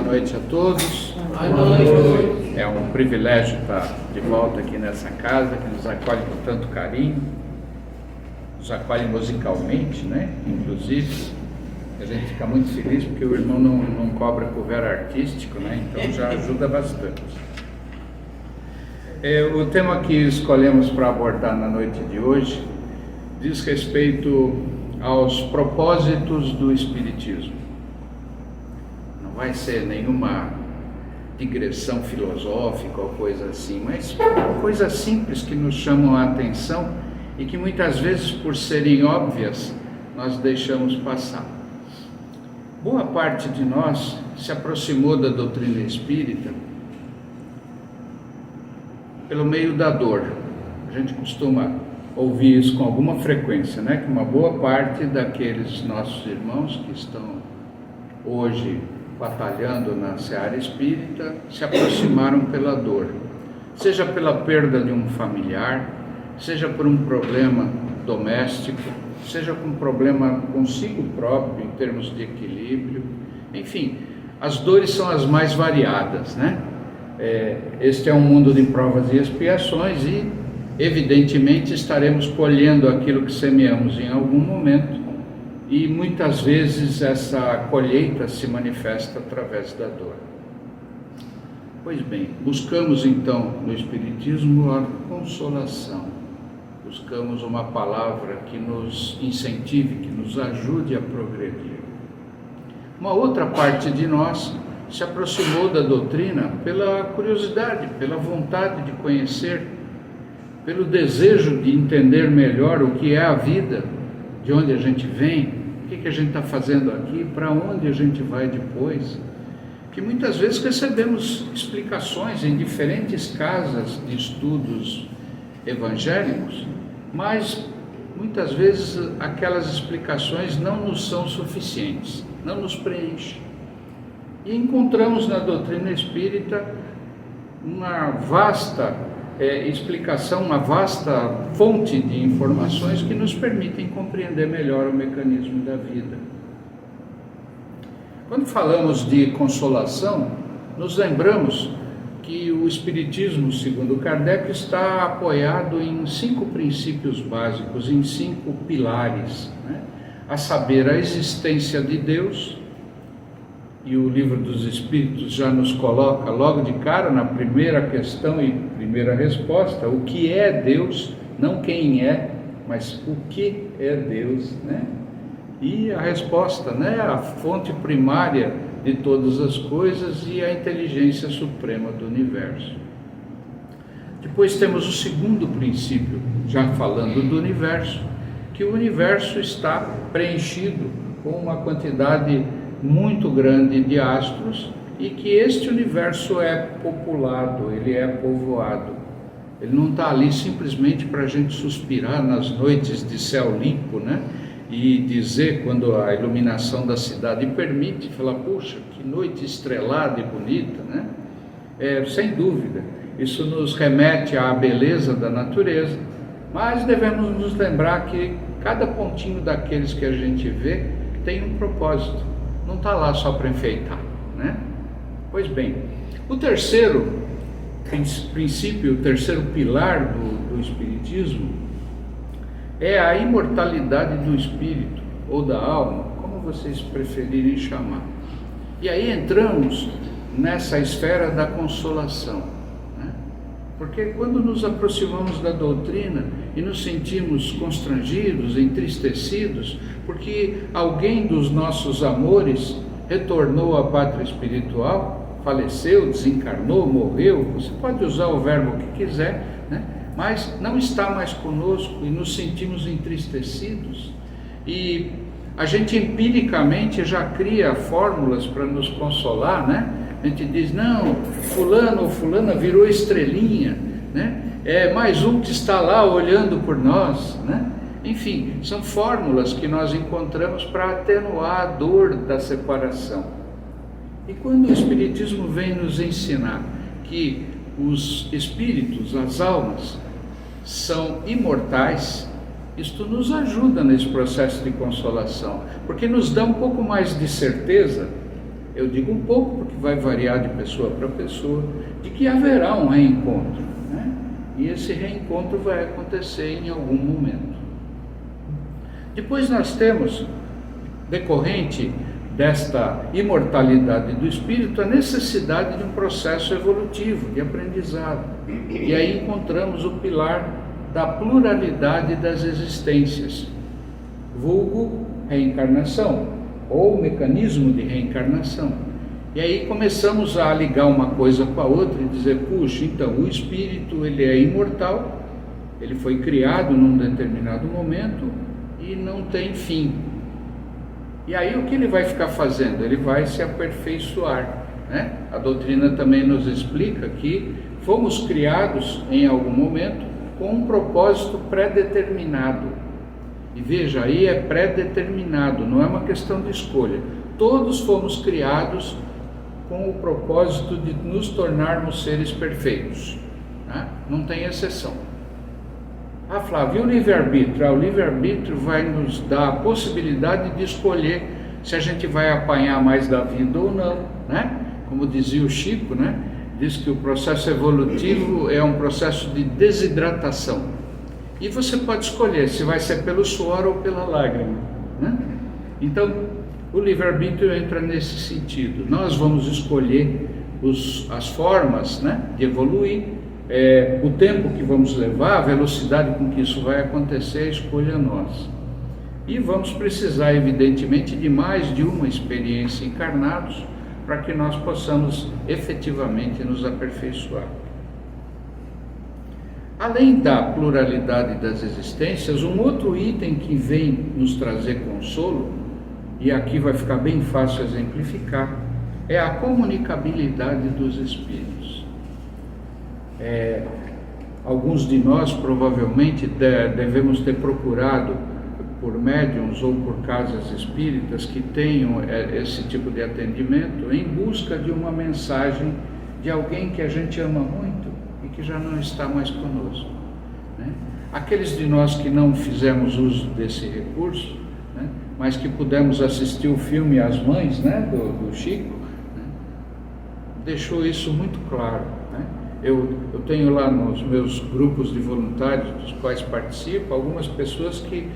noite a todos. Boa noite. É um privilégio estar de volta aqui nessa casa, que nos acolhe com tanto carinho, nos acolhe musicalmente, né? Inclusive, a gente fica muito feliz porque o irmão não cobra cover artístico, né? Então já ajuda bastante. O tema que escolhemos para abordar na noite de hoje diz respeito aos propósitos do Espiritismo. Não vai ser nenhuma digressão filosófica ou coisa assim, mas coisas simples que nos chamam a atenção e que muitas vezes, por serem óbvias, nós deixamos passar. Boa parte de nós se aproximou da doutrina espírita pelo meio da dor. A gente costuma ouvir isso com alguma frequência, né? Que uma boa parte daqueles nossos irmãos que estão hoje batalhando na seara espírita se aproximaram pela dor, seja pela perda de um familiar, seja por um problema doméstico, seja com um problema consigo próprio em termos de equilíbrio. Enfim, as dores são as mais variadas, né? Este é um mundo de provas e expiações e evidentemente estaremos colhendo aquilo que semeamos em algum momento, e muitas vezes essa colheita se manifesta através da dor. Pois bem, buscamos então no Espiritismo a consolação, buscamos uma palavra que nos incentive, que nos ajude a progredir. Uma outra parte de nós se aproximou da doutrina pela curiosidade, pela vontade de conhecer, pelo desejo de entender melhor o que é a vida, de onde a gente vem, o que a gente está fazendo aqui, para onde a gente vai depois. Que muitas vezes recebemos explicações em diferentes casas de estudos evangélicos, mas muitas vezes aquelas explicações não nos são suficientes, não nos preenchem. E encontramos na doutrina espírita uma vasta explicação, uma vasta fonte de informações que nos permitem compreender melhor o mecanismo da vida. Quando falamos de consolação, nos lembramos que o Espiritismo, segundo Kardec, está apoiado em 5 princípios básicos, em 5 pilares, né? A saber, a existência de Deus. E o Livro dos Espíritos já nos coloca logo de cara na primeira questão e primeira resposta, o que é Deus, não quem é, mas o que é Deus, né? E a resposta, né? A fonte primária de todas as coisas e a inteligência suprema do universo. Depois temos o segundo princípio, já falando do universo, que o universo está preenchido com uma quantidade muito grande de astros e que este universo é populado, ele é povoado. Ele não está ali simplesmente para a gente suspirar nas noites de céu limpo, né? E dizer, quando a iluminação da cidade permite, falar, puxa, que noite estrelada e bonita, né? Sem dúvida, isso nos remete à beleza da natureza, mas devemos nos lembrar que cada pontinho daqueles que a gente vê tem um propósito. Não está lá só para enfeitar, né? Pois bem, o terceiro princípio, o terceiro pilar do Espiritismo é a imortalidade do espírito ou da alma, como vocês preferirem chamar. E aí entramos nessa esfera da consolação, né? Porque quando nos aproximamos da doutrina e nos sentimos constrangidos, entristecidos, porque alguém dos nossos amores retornou à pátria espiritual, faleceu, desencarnou, morreu, você pode usar o verbo que quiser, né? Mas não está mais conosco e nos sentimos entristecidos, e a gente empiricamente já cria fórmulas para nos consolar, né? A gente diz, não, fulano ou fulana virou estrelinha, né? É mais um que está lá olhando por nós, né? Enfim, são fórmulas que nós encontramos para atenuar a dor da separação. E quando o Espiritismo vem nos ensinar que os espíritos, as almas, são imortais, isto nos ajuda nesse processo de consolação, porque nos dá um pouco mais de certeza eu digo um pouco porque vai variar de pessoa para pessoa, de que haverá um reencontro, né? E esse reencontro vai acontecer em algum momento. Depois nós temos, decorrente desta imortalidade do espírito, a necessidade de um processo evolutivo, de aprendizado. E aí encontramos o pilar da pluralidade das existências, vulgo reencarnação, ou mecanismo de reencarnação. E aí começamos a ligar uma coisa com a outra e dizer, puxa, então o espírito ele é imortal, ele foi criado num determinado momento e não tem fim. E aí o que ele vai ficar fazendo? Ele vai se aperfeiçoar, né? A doutrina também nos explica que fomos criados em algum momento com um propósito pré-determinado. E veja, aí é pré-determinado, não é uma questão de escolha. Todos fomos criados com o propósito de nos tornarmos seres perfeitos, né? Não tem exceção. Ah, Flávio, e o livre-arbítrio? O livre-arbítrio vai nos dar a possibilidade de escolher se a gente vai apanhar mais da vida ou não, né? Como dizia o Chico, né? Diz que o processo evolutivo é um processo de desidratação. E você pode escolher se vai ser pelo suor ou pela lágrima, né? Então, o livre-arbítrio entra nesse sentido. Nós vamos escolher as formas, né, de evoluir, o tempo que vamos levar, a velocidade com que isso vai acontecer, a escolha é nossa. E vamos precisar, evidentemente, de mais de uma experiência encarnados para que nós possamos efetivamente nos aperfeiçoar. Além da pluralidade das existências, um outro item que vem nos trazer consolo, e aqui vai ficar bem fácil exemplificar, é a comunicabilidade dos espíritos. Alguns de nós provavelmente devemos ter procurado por médiuns ou por casas espíritas que tenham esse tipo de atendimento em busca de uma mensagem de alguém que a gente ama muito e que já não está mais conosco, né? Aqueles de nós que não fizemos uso desse recurso, né, mas que pudemos assistir o filme As Mães, né, do Chico, né, deixou isso muito claro, né? Eu tenho lá nos meus grupos de voluntários dos quais participo algumas pessoas que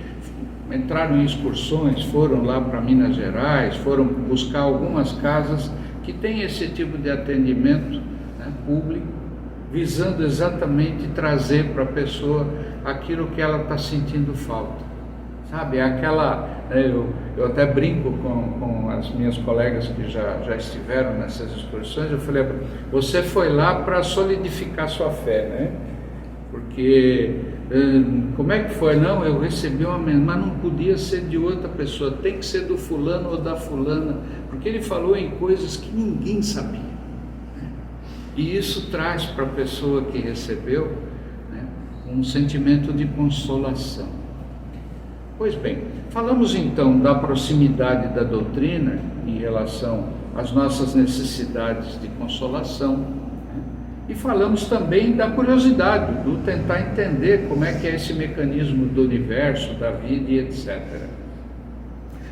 entraram em excursões, foram lá para Minas Gerais, foram buscar algumas casas que têm esse tipo de atendimento, né, público, visando exatamente trazer para a pessoa aquilo que ela está sentindo falta. Sabe, eu até brinco com as minhas colegas que já estiveram nessas excursões, eu falei, você foi lá para solidificar sua fé, né? Porque, como é que foi? Não, eu recebi uma mensagem, mas não podia ser de outra pessoa, tem que ser do fulano ou da fulana, porque ele falou em coisas que ninguém sabia, né? E isso traz para a pessoa que recebeu, né, um sentimento de consolação. Pois bem, falamos então da proximidade da doutrina em relação às nossas necessidades de consolação, né? E falamos também da curiosidade, do tentar entender como é que é esse mecanismo do universo, da vida e etc.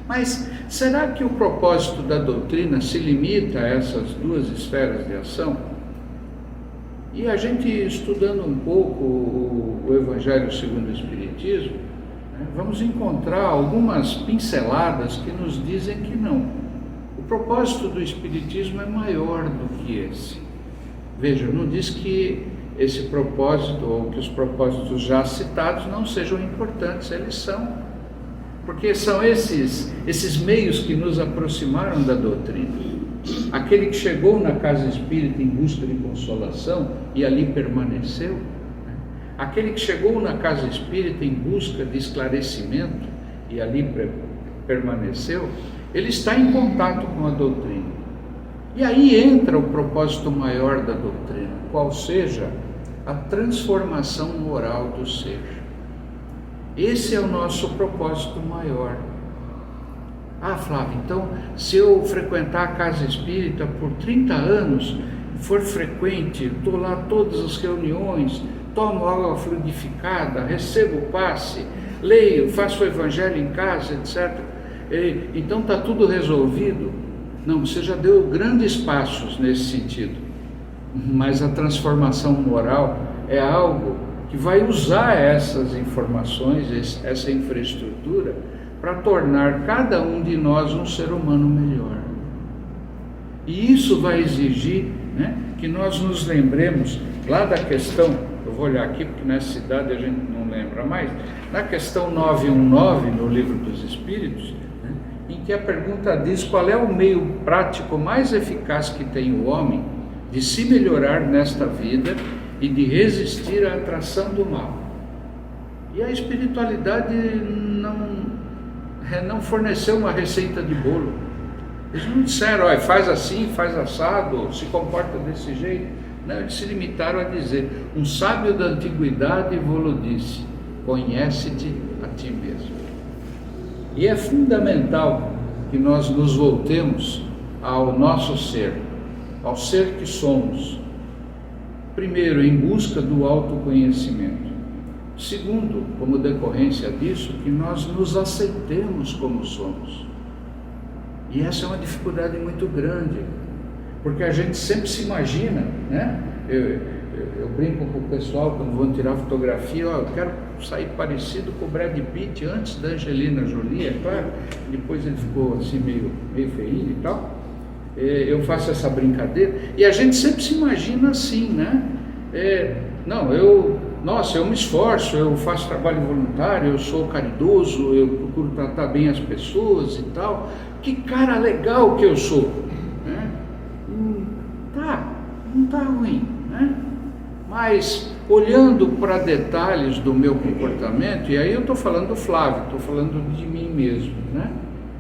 Mas será que o propósito da doutrina se limita a essas duas esferas de ação? E a gente, estudando um pouco o Evangelho segundo o Espiritismo, vamos encontrar algumas pinceladas que nos dizem que não. O propósito do Espiritismo é maior do que esse. Veja, não diz que esse propósito, ou que os propósitos já citados não sejam importantes, eles são. Porque são esses meios que nos aproximaram da doutrina. Aquele que chegou na casa espírita em busca de consolação e ali permaneceu, aquele que chegou na casa espírita em busca de esclarecimento e ali permaneceu, ele está em contato com a doutrina. E aí entra o propósito maior da doutrina, qual seja a transformação moral do ser. Esse é o nosso propósito maior. Ah, Flávio, então se eu frequentar a casa espírita por 30 anos, for frequente, estou lá todas as reuniões, tomo água fluidificada, recebo o passe, leio, faço o evangelho em casa, etc. Então está tudo resolvido. Não, você já deu grandes passos nesse sentido, mas a transformação moral é algo que vai usar essas informações, essa infraestrutura, para tornar cada um de nós um ser humano melhor. E isso vai exigir, né, que nós nos lembremos lá da questão, eu vou olhar aqui porque nessa cidade a gente não lembra mais, na questão 919 no Livro dos Espíritos, né, em que a pergunta diz qual é o meio prático mais eficaz que tem o homem de se melhorar nesta vida e de resistir à atração do mal. E a espiritualidade não forneceu uma receita de bolo. Eles não disseram, olha, faz assim, faz assado, se comporta desse jeito. Não, eles se limitaram a dizer, um sábio da antiguidade vos disse, conhece-te a ti mesmo. E é fundamental que nós nos voltemos ao nosso ser, ao ser que somos. Primeiro, em busca do autoconhecimento. Segundo, como decorrência disso, que nós nos aceitemos como somos. E essa é uma dificuldade muito grande, porque a gente sempre se imagina, né? Eu brinco com o pessoal quando vão tirar fotografia, ó, eu quero sair parecido com o Brad Pitt antes da Angelina Jolie, é claro, depois ele ficou assim meio feinho e tal. Eu faço essa brincadeira, e a gente sempre se imagina assim, né? Eu me esforço, eu faço trabalho voluntário, eu sou caridoso, eu procuro tratar bem as pessoas e tal, que cara legal que eu sou, né? Não tá ruim, né? Mas olhando para detalhes do meu comportamento, e aí eu estou falando do Flávio, estou falando de mim mesmo, né?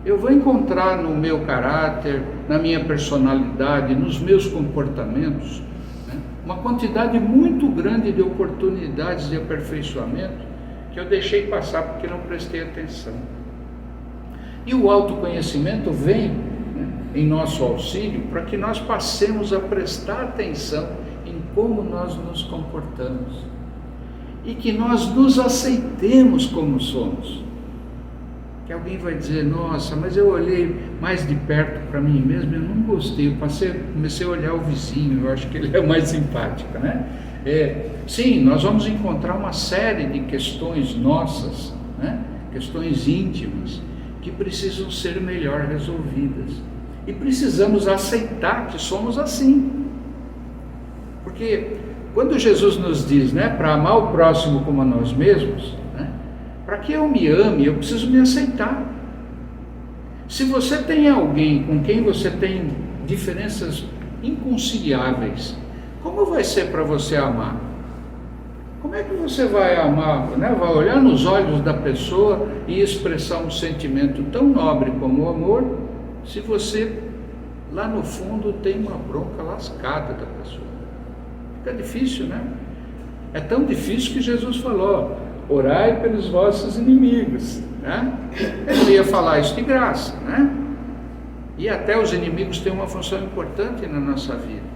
Eu vou encontrar no meu caráter, na minha personalidade, nos meus comportamentos, né, uma quantidade muito grande de oportunidades de aperfeiçoamento que eu deixei passar porque não prestei atenção. E o autoconhecimento vem, né, em nosso auxílio para que nós passemos a prestar atenção em como nós nos comportamos e que nós nos aceitemos como somos. Que alguém vai dizer, nossa, mas eu olhei mais de perto para mim mesmo, eu não gostei, comecei a olhar o vizinho, eu acho que ele é mais simpático, né? Sim, nós vamos encontrar uma série de questões nossas, né? Questões íntimas, que precisam ser melhor resolvidas. E precisamos aceitar que somos assim. Porque quando Jesus nos diz, né, para amar o próximo como a nós mesmos, né, para que eu me ame, eu preciso me aceitar. Se você tem alguém com quem você tem diferenças inconciliáveis, como vai ser para você amar? Como é que você vai amar, né? Vai olhar nos olhos da pessoa e expressar um sentimento tão nobre como o amor, se você lá no fundo tem uma bronca lascada da pessoa? Fica difícil, né? É tão difícil que Jesus falou, orai pelos vossos inimigos, né? Ele ia falar isso de graça, né? E até os inimigos têm uma função importante na nossa vida.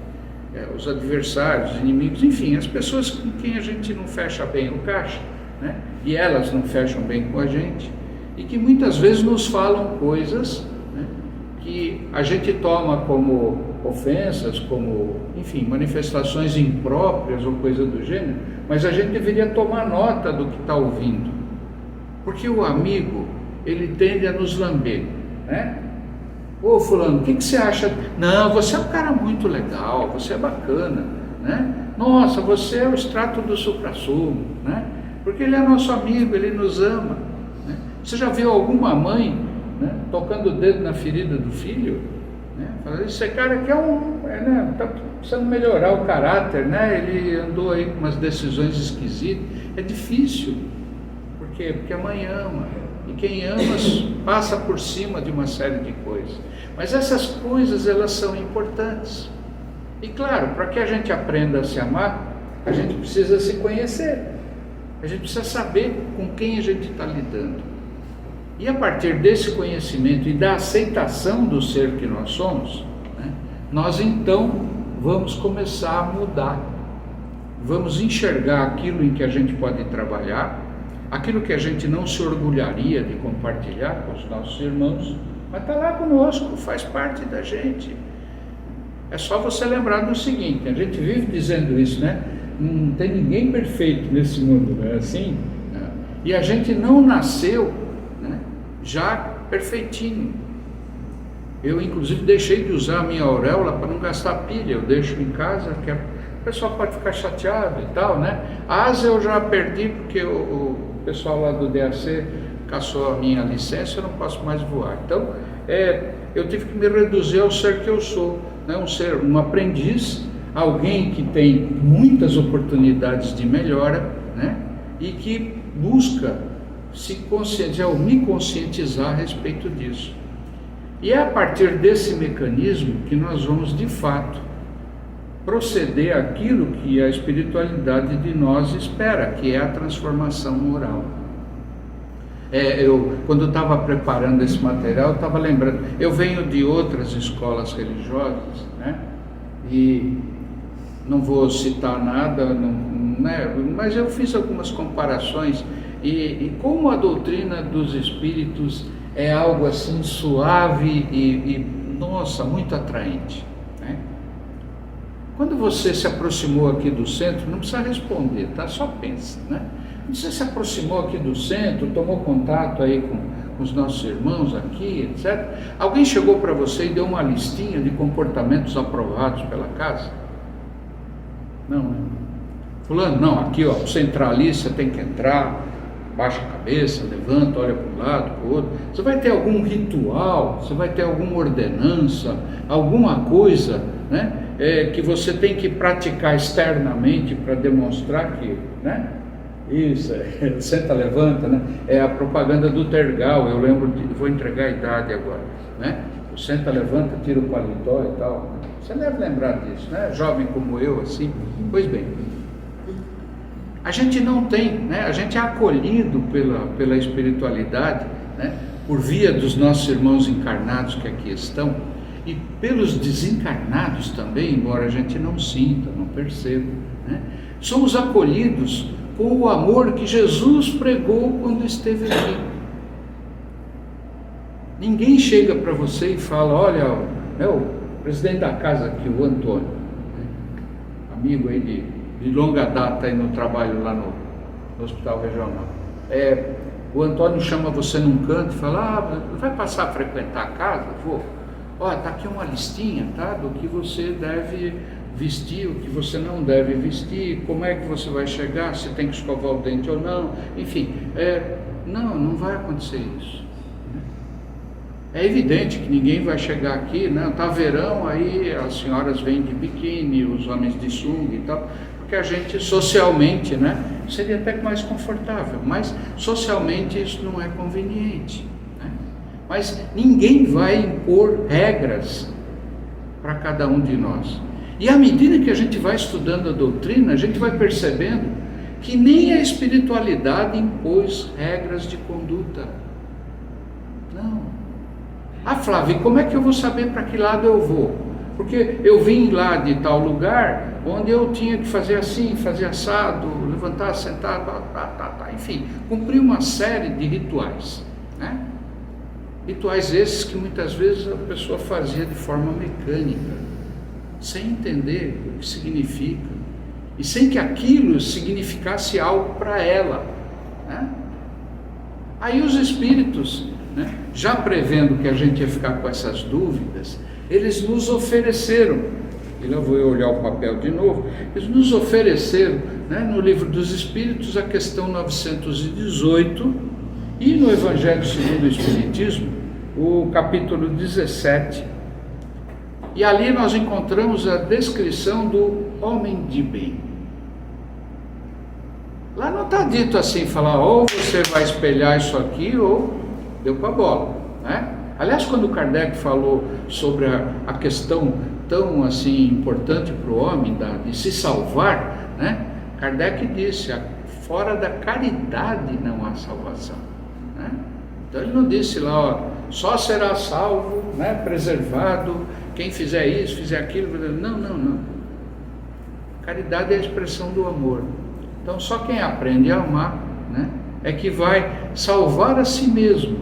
Os adversários, os inimigos, enfim, as pessoas com quem a gente não fecha bem o caixa, né? E elas não fecham bem com a gente, e que muitas vezes nos falam coisas, né, que a gente toma como ofensas, como, enfim, manifestações impróprias ou coisa do gênero, mas a gente deveria tomar nota do que está ouvindo, porque o amigo, ele tende a nos lamber, né? Ô fulano, o que você acha? Não, você é um cara muito legal, você é bacana, né? Nossa, você é o extrato do suprassumo, né? Porque ele é nosso amigo, ele nos ama, né? Você já viu alguma mãe, né, tocando o dedo na ferida do filho, né? Falando, esse cara aqui tá precisando melhorar o caráter, né? Ele andou aí com umas decisões esquisitas. É difícil. Por quê? Porque a mãe ama. E quem ama passa por cima de uma série de coisas. Mas essas coisas, elas são importantes. E claro, para que a gente aprenda a se amar, a gente precisa se conhecer. A gente precisa saber com quem a gente está lidando. E a partir desse conhecimento e da aceitação do ser que nós somos, né, nós então vamos começar a mudar. Vamos enxergar aquilo em que a gente pode trabalhar, aquilo que a gente não se orgulharia de compartilhar com os nossos irmãos, mas está lá conosco, faz parte da gente. É só você lembrar do seguinte, a gente vive dizendo isso, né? Não tem ninguém perfeito nesse mundo, não é assim? E a gente não nasceu, né, já perfeitinho. Eu, inclusive, deixei de usar a minha auréola para não gastar pilha. Eu deixo em casa, que o pessoal pode ficar chateado e tal, né? A asa eu já perdi porque o pessoal lá do DAC cassou a minha licença, eu não posso mais voar. Então, eu tive que me reduzir ao ser que eu sou, né? Um aprendiz, alguém que tem muitas oportunidades de melhora, né? E que busca se conscientizar, ou me conscientizar a respeito disso. E é a partir desse mecanismo que nós vamos, de fato, proceder àquilo que a espiritualidade de nós espera, que é a transformação moral. Quando eu estava preparando esse material, eu estava lembrando, eu venho de outras escolas religiosas, né? E não vou citar nada, né? Mas eu fiz algumas comparações, e como a doutrina dos espíritos é algo assim suave e nossa, muito atraente, né? Quando você se aproximou aqui do centro, não precisa responder, tá? Só pensa, né? Você se aproximou aqui do centro, tomou contato aí com os nossos irmãos aqui, etc. Alguém chegou para você e deu uma listinha de comportamentos aprovados pela casa? Não, né? Fulano, não, aqui ó, você entrar ali, você tem que entrar, baixa a cabeça, levanta, olha para um lado, para o outro. Você vai ter algum ritual, você vai ter alguma ordenança, alguma coisa, né, que você tem que praticar externamente para demonstrar que, né? Isso, senta, levanta, né? É a propaganda do Tergal, eu lembro, vou entregar a idade agora, né? O senta, levanta, tira o paletó e tal. Você deve lembrar disso, né? Jovem como eu, assim. Pois bem, a gente não tem, né? A gente é acolhido pela espiritualidade, né? Por via dos nossos irmãos encarnados que aqui estão, e pelos desencarnados também, embora a gente não sinta, não perceba, né? Somos acolhidos com o amor que Jesus pregou quando esteve aqui. Ninguém chega para você e fala, olha, é o presidente da casa aqui, o Antônio, né? Amigo aí de longa data aí no trabalho lá no Hospital Regional. O Antônio chama você num canto e fala, vai passar a frequentar a casa? Vou. Olha, está aqui uma listinha, tá, do que você deve vestir, o que você não deve vestir, como é que você vai chegar, se tem que escovar o dente ou não, enfim, não vai acontecer isso. É evidente que ninguém vai chegar aqui, né? Tá verão, aí as senhoras vêm de biquíni, os homens de sunga e tal, porque a gente socialmente, né, seria até mais confortável, mas socialmente isso não é conveniente, né? Mas ninguém vai impor regras para cada um de nós. E à medida que a gente vai estudando a doutrina, a gente vai percebendo que nem a espiritualidade impôs regras de conduta. Não. Ah, Flávio, como é que eu vou saber para que lado eu vou? Porque eu vim lá de tal lugar onde eu tinha que fazer assim, fazer assado, levantar, sentar, enfim, cumprir uma série de rituais, né? Rituais esses que muitas vezes a pessoa fazia de forma mecânica, sem entender o que significa e sem que aquilo significasse algo para ela, né? Aí os espíritos, né, já prevendo que a gente ia ficar com essas dúvidas, eles nos ofereceram, e lá vou eu olhar o papel de novo, eles nos ofereceram, né, no Livro dos Espíritos, a questão 918, e no Evangelho segundo o Espiritismo, o capítulo 17, e ali nós encontramos a descrição do homem de bem. Lá não está dito assim, falar, ou você vai espelhar isso aqui, ou deu com a bola, né? Aliás, quando Kardec falou sobre a questão tão assim importante para o homem, de se salvar, né? Kardec disse, fora da caridade não há salvação, né? Então ele não disse lá, ó, só será salvo, né, preservado, quem fizer isso, fizer aquilo, não. Caridade é a expressão do amor. Então só quem aprende a amar, né, é que vai salvar a si mesmo,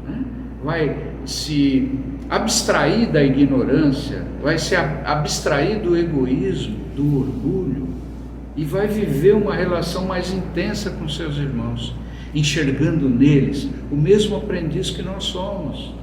né? Vai se abstrair da ignorância, vai se abstrair do egoísmo, do orgulho, e vai viver uma relação mais intensa com seus irmãos, enxergando neles o mesmo aprendiz que nós somos.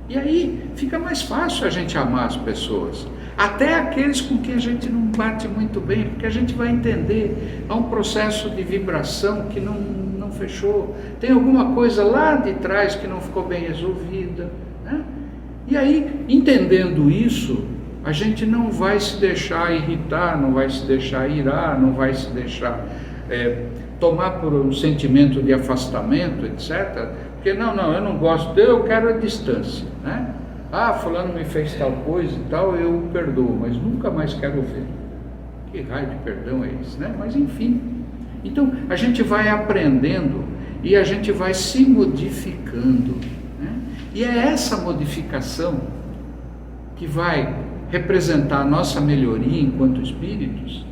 E aí fica mais fácil a gente amar as pessoas, até aqueles com quem a gente não bate muito bem, porque a gente vai entender, há um processo de vibração que não fechou, tem alguma coisa lá de trás que não ficou bem resolvida, né? E aí, entendendo isso, a gente não vai se deixar irritar, não vai se deixar irar, não vai se deixar tomar por um sentimento de afastamento, etc. Porque não, eu não gosto dele, eu quero a distância, né? Fulano me fez tal coisa e tal, eu o perdoo, mas nunca mais quero ver. Que raio de perdão é esse, né? Mas enfim, então a gente vai aprendendo e a gente vai se modificando, né? E é essa modificação que vai representar a nossa melhoria enquanto espíritos,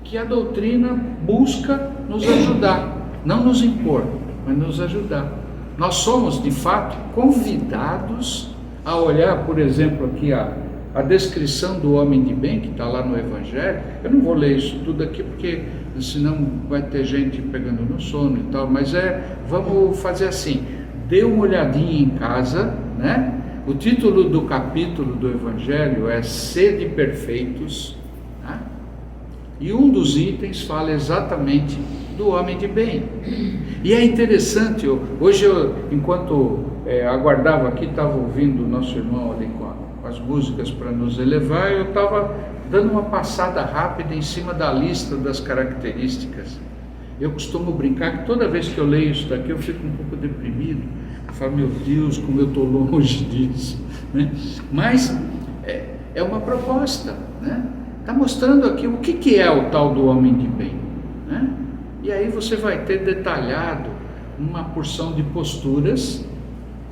que a doutrina busca nos ajudar, não nos impor, mas nos ajudar. Nós somos, de fato, convidados a olhar, por exemplo, aqui a descrição do homem de bem, que está lá no Evangelho. Eu não vou ler isso tudo aqui, porque senão vai ter gente pegando no sono e tal, mas vamos fazer assim, dê uma olhadinha em casa, né? O título do capítulo do Evangelho é Sede Perfeitos, né? E um dos itens fala exatamente do homem de bem. E é interessante, hoje enquanto aguardava aqui, estava ouvindo o nosso irmão ali com as músicas para nos elevar, eu estava dando uma passada rápida em cima da lista das características. Eu costumo brincar que toda vez que eu leio isso daqui eu fico um pouco deprimido, eu falo, meu Deus, como eu estou longe disso, né? Mas é uma proposta, né? Está mostrando aqui o que é o tal do homem de bem, né? E aí você vai ter detalhado uma porção de posturas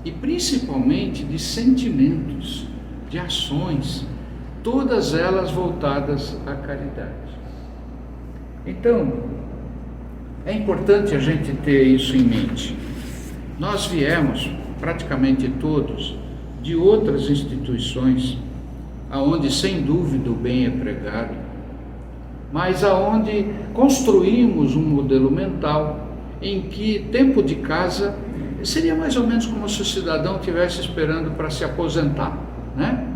e principalmente de sentimentos, de ações, todas elas voltadas à caridade. Então, é importante a gente ter isso em mente. Nós viemos, praticamente todos, de outras instituições, aonde sem dúvida o bem é pregado, mas aonde construímos um modelo mental em que tempo de casa seria mais ou menos como se o cidadão estivesse esperando para se aposentar, né?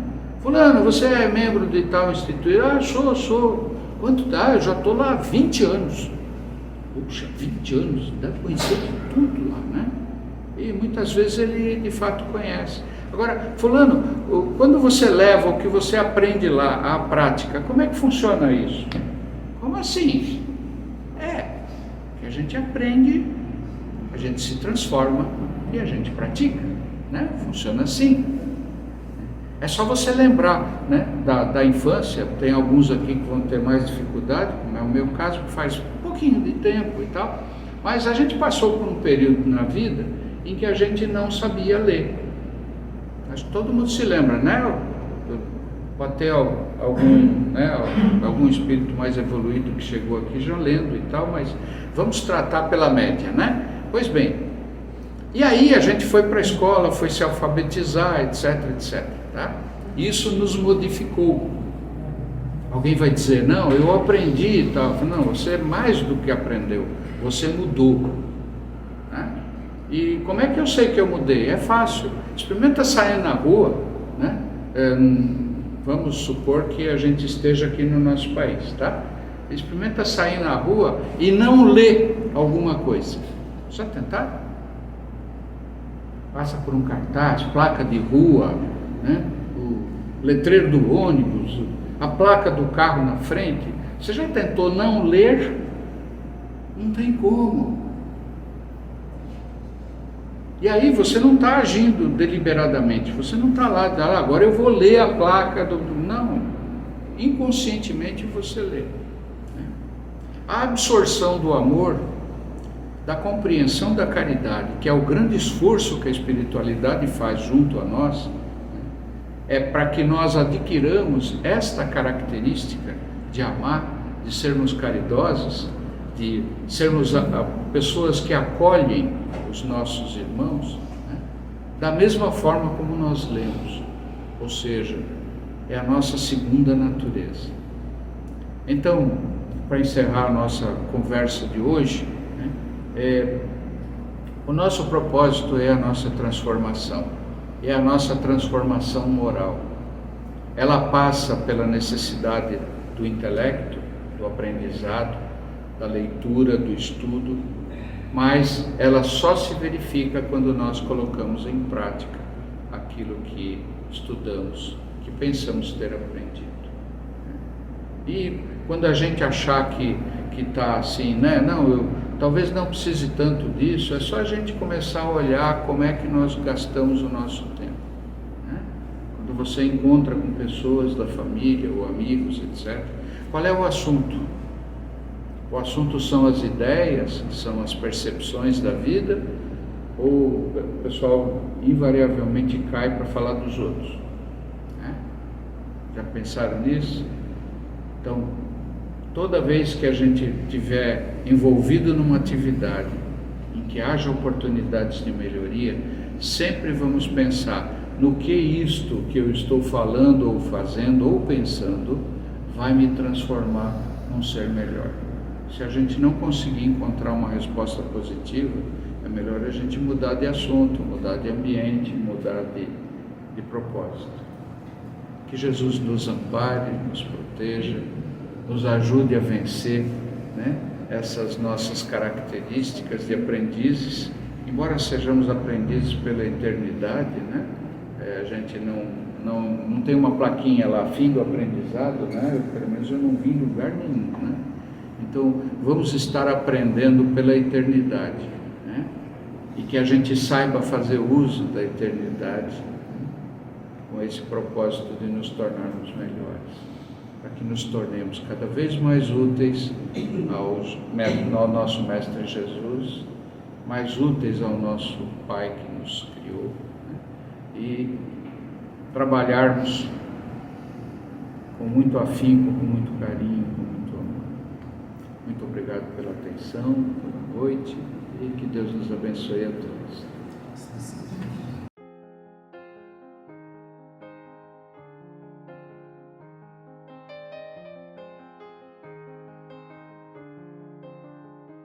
Fulano, você é membro de tal instituição? Sou. Quanto dá? Eu já estou lá há 20 anos. Puxa, 20 anos, deve conhecer de tudo lá, né? E muitas vezes ele de fato conhece. Agora, fulano, quando você leva o que você aprende lá à prática, como é que funciona isso? Como assim? Que a gente aprende, a gente se transforma e a gente pratica, né? Funciona assim. É só você lembrar, né, da infância. Tem alguns aqui que vão ter mais dificuldade, como é o meu caso, que faz um pouquinho de tempo e tal, mas a gente passou por um período na vida em que a gente não sabia ler. Acho que todo mundo se lembra, né? Pode ter algum espírito mais evoluído que chegou aqui já lendo e tal, mas vamos tratar pela média, né? Pois bem, e aí a gente foi para a escola, foi se alfabetizar, etc, etc, tá? Isso nos modificou. Alguém vai dizer, não, eu aprendi e tal. Não, você é mais do que aprendeu, você mudou, né? E como é que eu sei que eu mudei? É fácil, experimenta sair na rua, né? Vamos supor que a gente esteja aqui no nosso país, tá? Experimenta sair na rua e não ler alguma coisa. Só tentar? Passa por um cartaz, placa de rua, né? O letreiro do ônibus, a placa do carro na frente. Você já tentou não ler? Não tem como. E aí você não está agindo deliberadamente, você não está lá, agora eu vou ler a placa Não, inconscientemente você lê. A absorção do amor, da compreensão da caridade, que é o grande esforço que a espiritualidade faz junto a nós, é para que nós adquiramos esta característica de amar, de sermos caridosos, de sermos pessoas que acolhem os nossos irmãos, né? da mesma forma como nós lemos, ou seja, é a nossa segunda natureza. Então, para encerrar a nossa conversa de hoje, né, o nosso propósito é a nossa transformação, é a nossa transformação moral. Ela passa pela necessidade do intelecto, do aprendizado, da leitura, do estudo, mas ela só se verifica quando nós colocamos em prática aquilo que estudamos, que pensamos ter aprendido. E quando a gente achar que está assim, né? Não, eu talvez não precise tanto disso, é só a gente começar a olhar como é que nós gastamos o nosso tempo. Né? Quando você encontra com pessoas da família ou amigos, etc., qual é o assunto? O assunto são as ideias, são as percepções da vida, ou o pessoal invariavelmente cai para falar dos outros? Né? Já pensaram nisso? Então, toda vez que a gente estiver envolvido numa atividade em que haja oportunidades de melhoria, sempre vamos pensar no que isto que eu estou falando ou fazendo ou pensando vai me transformar num ser melhor. Se a gente não conseguir encontrar uma resposta positiva, é melhor a gente mudar de assunto, mudar de ambiente, mudar de propósito. Que Jesus nos ampare, nos proteja, nos ajude a vencer, né, essas nossas características de aprendizes, embora sejamos aprendizes pela eternidade, né, a gente não tem uma plaquinha lá, fim do aprendizado, né, pelo menos eu não vi em lugar nenhum, né. Então, vamos estar aprendendo pela eternidade, né? E que a gente saiba fazer uso da eternidade, né? Com esse propósito de nos tornarmos melhores, para que nos tornemos cada vez mais úteis ao nosso Mestre Jesus, mais úteis ao nosso Pai que nos criou, né? E trabalharmos com muito afinco, com muito carinho, com muito amor. Muito obrigado pela atenção, pela noite, e que Deus nos abençoe a todos.